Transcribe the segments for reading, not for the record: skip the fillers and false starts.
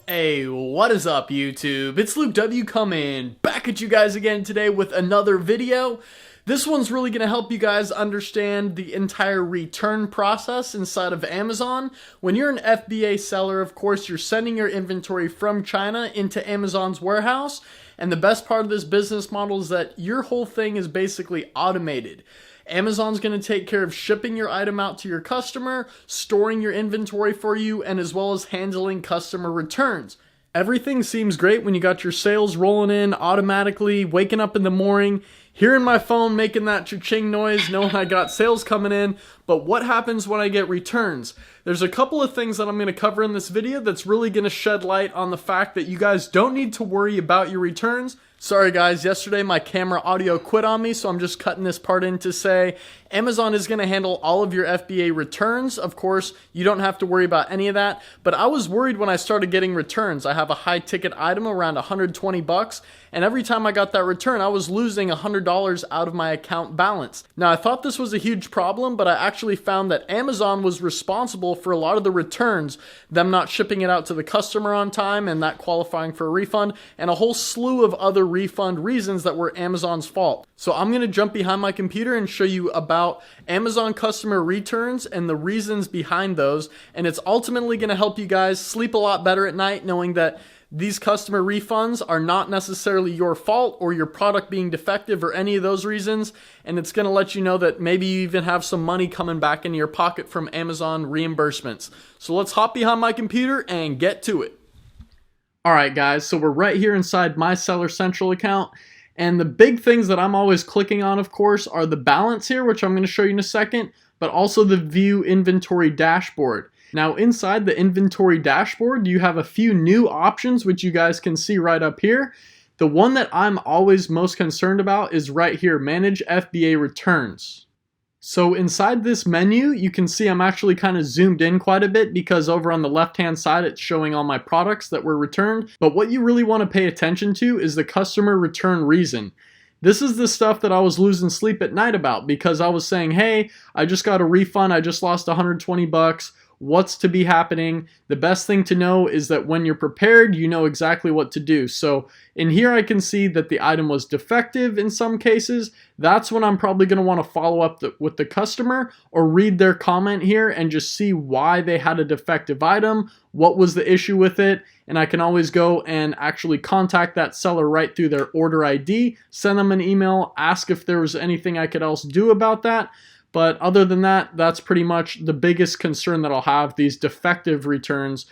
Hey, what is up YouTube? It's Luke W coming back at you guys again today with another video. This one's really going to help you guys understand the entire return process inside of Amazon. When you're an FBA seller, of course, you're sending your inventory from China into Amazon's warehouse. And the best part of this business model is that your whole thing is basically automated. Amazon's going to take care of shipping your item out to your customer, storing your inventory for you, and as well as handling customer returns. Everything seems great when you got your sales rolling in automatically, waking up in the morning, hearing my phone making that cha-ching noise, knowing I got sales coming in. But what happens when I get returns? There's a couple of things that I'm going to cover in this video that's really going to shed light on the fact that you guys don't need to worry about your returns. Sorry guys, yesterday my camera audio quit on me, so I'm just cutting this part in to say Amazon is going to handle all of your FBA returns. Of course, you don't have to worry about any of that, but I was worried when I started getting returns. I have a high ticket item around 120 bucks, and every time I got that return, I was losing $100 out of my account balance. Now, I thought this was a huge problem, but I actually found that Amazon was responsible for a lot of the returns, them not shipping it out to the customer on time and that qualifying for a refund, and a whole slew of other refund reasons that were Amazon's fault. So I'm going to jump behind my computer and show you about Amazon customer returns and the reasons behind those, and it's ultimately going to help you guys sleep a lot better at night knowing that these customer refunds are not necessarily your fault or your product being defective or any of those reasons, and it's going to let you know that maybe you even have some money coming back into your pocket from Amazon reimbursements. So let's hop behind my computer and get to it. Alright guys, so we're right here inside my Seller Central account, and the big things that I'm always clicking on, of course, are the balance here, which I'm going to show you in a second, but also the View Inventory Dashboard. Now inside the inventory dashboard, you have a few new options which you guys can see right up here. The one that I'm always most concerned about is right here, Manage FBA Returns. So inside this menu, you can see I'm actually kind of zoomed in quite a bit because over on the left-hand side, it's showing all my products that were returned. But what you really want to pay attention to is the customer return reason. This is the stuff that I was losing sleep at night about because I was saying, hey, I just got a refund, I just lost 120 bucks. What's to be happening? The best thing to know is that when you're prepared, you know exactly what to do. So in here, I can see that the item was defective in some cases. That's when I'm probably going to want to follow up with the customer or read their comment here and just see why they had a defective item, what was the issue with it, and I can always go and actually contact that seller right through their order ID, send them an email, ask if there was anything I could else do about that. But other than that, that's pretty much the biggest concern that I'll have, these defective returns.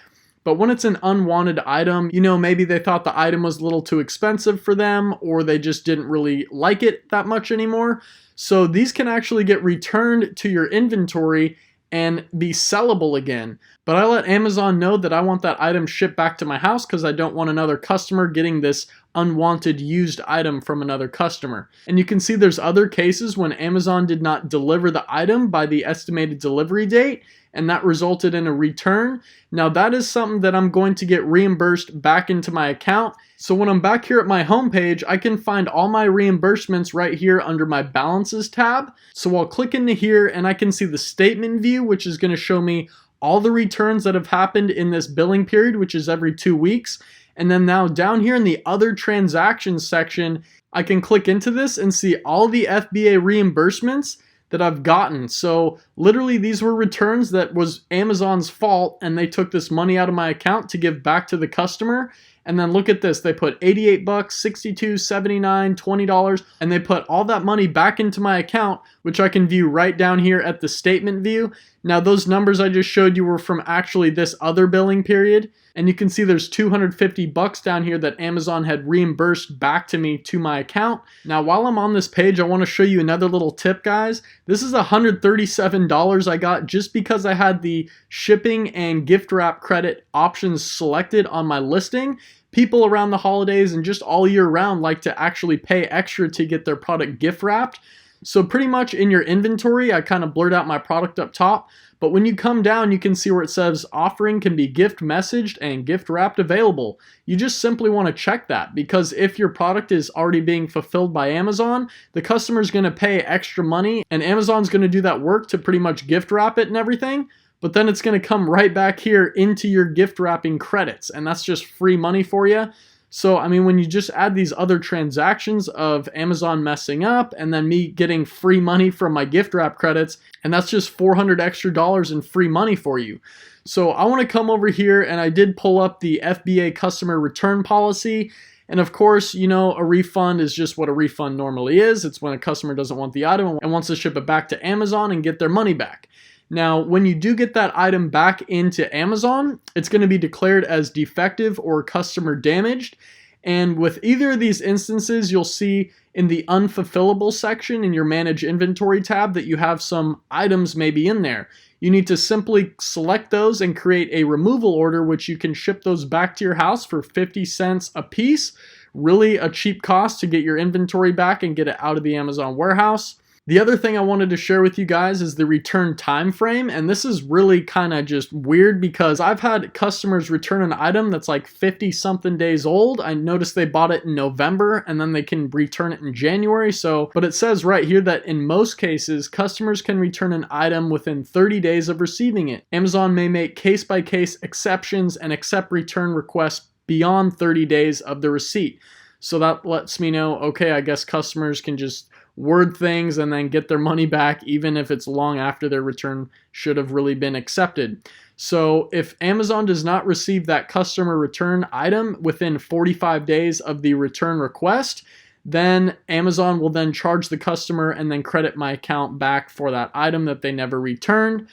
But when it's an unwanted item, you know, maybe they thought the item was a little too expensive for them or they just didn't really like it that much anymore. So these can actually get returned to your inventory and be sellable again. But I let Amazon know that I want that item shipped back to my house because I don't want another customer getting this unwanted used item from another customer. And you can see there's other cases when Amazon did not deliver the item by the estimated delivery date, and that resulted in a return. Now that is something that I'm going to get reimbursed back into my account. So when I'm back here at my homepage, I can find all my reimbursements right here under my balances tab. So I'll click into here and I can see the statement view, which is going to show me all the returns that have happened in this billing period, which is every 2 weeks. And then now down here in the other transactions section, I can click into this and see all the FBA reimbursements that I've gotten. So literally these were returns that was Amazon's fault and they took this money out of my account to give back to the customer. And then look at this, they put 88 bucks, 62, 79, $20, and they put all that money back into my account, which I can view right down here at the statement view. Now those numbers I just showed you were from actually this other billing period. And you can see there's 250 bucks down here that Amazon had reimbursed back to me to my account. Now, while I'm on this page, I want to show you another little tip, guys. This is $137 I got just because I had the shipping and gift wrap credit options selected on my listing. People around the holidays and just all year round like to actually pay extra to get their product gift wrapped. So pretty much in your inventory, I kind of blurred out my product up top. But when you come down, you can see where it says offering can be gift messaged and gift wrapped available. You just simply want to check that because if your product is already being fulfilled by Amazon, the customer is going to pay extra money and Amazon's going to do that work to pretty much gift wrap it and everything. but then it's going to come right back here into your gift wrapping credits, and that's just free money for you. So, I mean, when you just add these other transactions of Amazon messing up and then me getting free money from my gift wrap credits, and that's just $400 extra in free money for you. So I want to come over here, and I did pull up the FBA customer return policy. And of course, you know, a refund is just what a refund normally is. It's when a customer doesn't want the item and wants to ship it back to Amazon and get their money back. Now, when you do get that item back into Amazon, it's going to be declared as defective or customer damaged. And with either of these instances, you'll see in the unfulfillable section in your manage inventory tab that you have some items maybe in there. You need to simply select those and create a removal order, which you can ship those back to your house for 50 cents a piece. Really a cheap cost to get your inventory back and get it out of the Amazon warehouse. The other thing I wanted to share with you guys is the return time frame, and this is really kind of just weird because I've had customers return an item that's like 50 something days old. I noticed they bought it in November and then they can return it in January. But it says right here that in most cases, customers can return an item within 30 days of receiving it. Amazon may make case-by-case exceptions and accept return requests beyond 30 days of the receipt. So that lets me know, okay, I guess customers can just word things and then get their money back even if it's long after their return should have really been accepted. So if Amazon does not receive that customer return item within 45 days of the return request, then Amazon will then charge the customer and then credit my account back for that item that they never returned.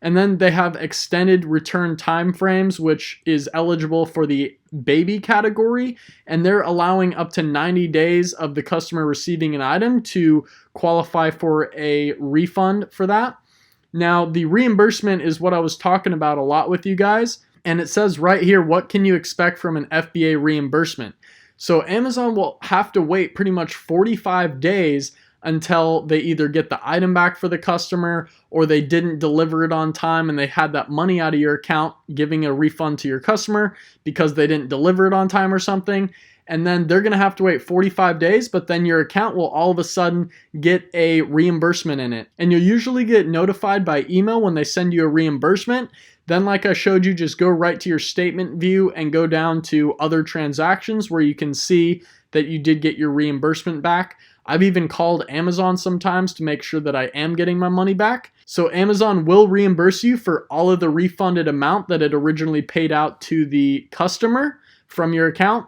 And then they have extended return time frames, which is eligible for the baby category. And they're allowing up to 90 days of the customer receiving an item to qualify for a refund for that. Now, the reimbursement is what I was talking about a lot with you guys. And it says right here, what can you expect from an FBA reimbursement? So Amazon will have to wait pretty much 45 days until they either get the item back for the customer or they didn't deliver it on time and they had that money out of your account, giving a refund to your customer because they didn't deliver it on time or something. And then they're going to have to wait 45 days, but then your account will all of a sudden get a reimbursement in it. And you'll usually get notified by email when they send you a reimbursement. Then, like I showed you, just go right to your statement view and go down to other transactions where you can see that you did get your reimbursement back. I've even called Amazon sometimes to make sure that I am getting my money back. So Amazon will reimburse you for all of the refunded amount that it originally paid out to the customer from your account.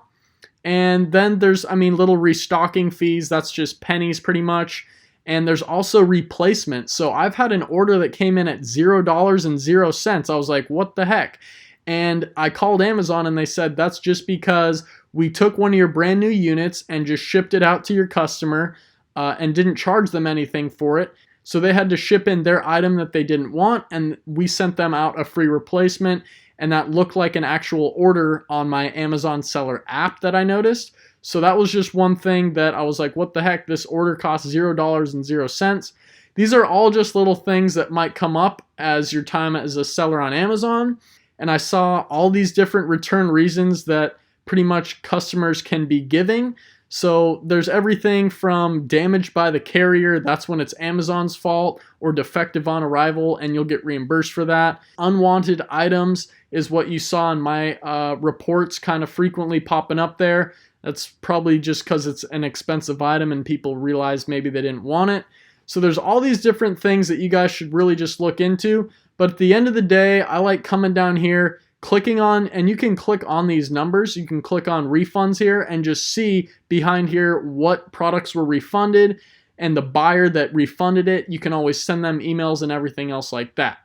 And then there's, little restocking fees. That's just pennies pretty much. And there's also replacement. So I've had an order that came in at $0.00. I was like, what the heck? And I called Amazon and they said, that's just because we took one of your brand new units and just shipped it out to your customer and didn't charge them anything for it. So they had to ship in their item that they didn't want, and we sent them out a free replacement, and that looked like an actual order on my Amazon seller app that I noticed. So that was just one thing that I was like, what the heck? This order costs $0.00. These are all just little things that might come up as your time as a seller on Amazon. And I saw all these different return reasons that pretty much customers can be giving. So there's everything from damaged by the carrier, that's when it's Amazon's fault, or defective on arrival and you'll get reimbursed for that. Unwanted items is what you saw in my reports kind of frequently popping up there. That's probably just because it's an expensive item and people realized maybe they didn't want it. So there's all these different things that you guys should really just look into. But at the end of the day, I like coming down here, clicking on, and you can click on these numbers. You can click on refunds here and just see behind here what products were refunded and the buyer that refunded it. You can always send them emails and everything else like that.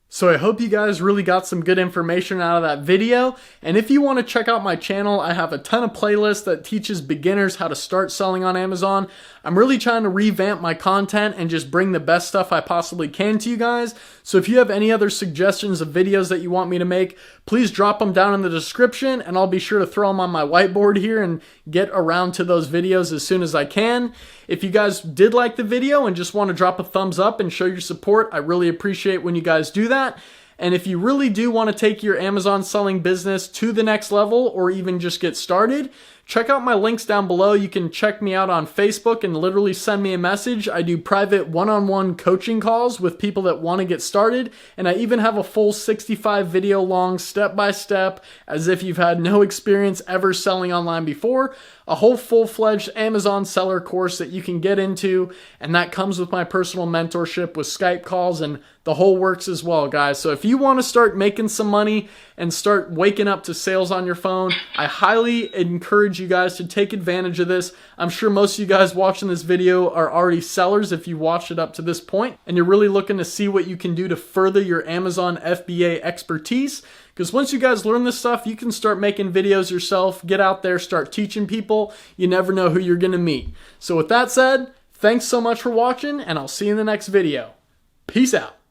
So I hope you guys really got some good information out of that video. And if you want to check out my channel, I have a ton of playlists that teaches beginners how to start selling on Amazon. I'm really trying to revamp my content and just bring the best stuff I possibly can to you guys. So if you have any other suggestions of videos that you want me to make, please drop them down in the description and I'll be sure to throw them on my whiteboard here and get around to those videos as soon as I can. If you guys did like the video and just want to drop a thumbs up and show your support, I really appreciate when you guys do that. And if you really do want to take your Amazon selling business to the next level or even just get started, check out my links down below. You can check me out on Facebook and literally send me a message. I do private one-on-one coaching calls with people that want to get started, and I even have a full 65 video long step-by-step, as if you've had no experience ever selling online before, a whole full-fledged Amazon seller course that you can get into, and that comes with my personal mentorship with Skype calls and the whole works as well, guys. So if you want to start making some money and start waking up to sales on your phone, I highly encourage you guys to take advantage of this. I'm sure most of you guys watching this video are already sellers if you watched it up to this point, and you're really looking to see what you can do to further your Amazon FBA expertise. Because once you guys learn this stuff, you can start making videos yourself, get out there, start teaching people. You never know who you're going to meet. So with that said, thanks so much for watching, and I'll see you in the next video. Peace out.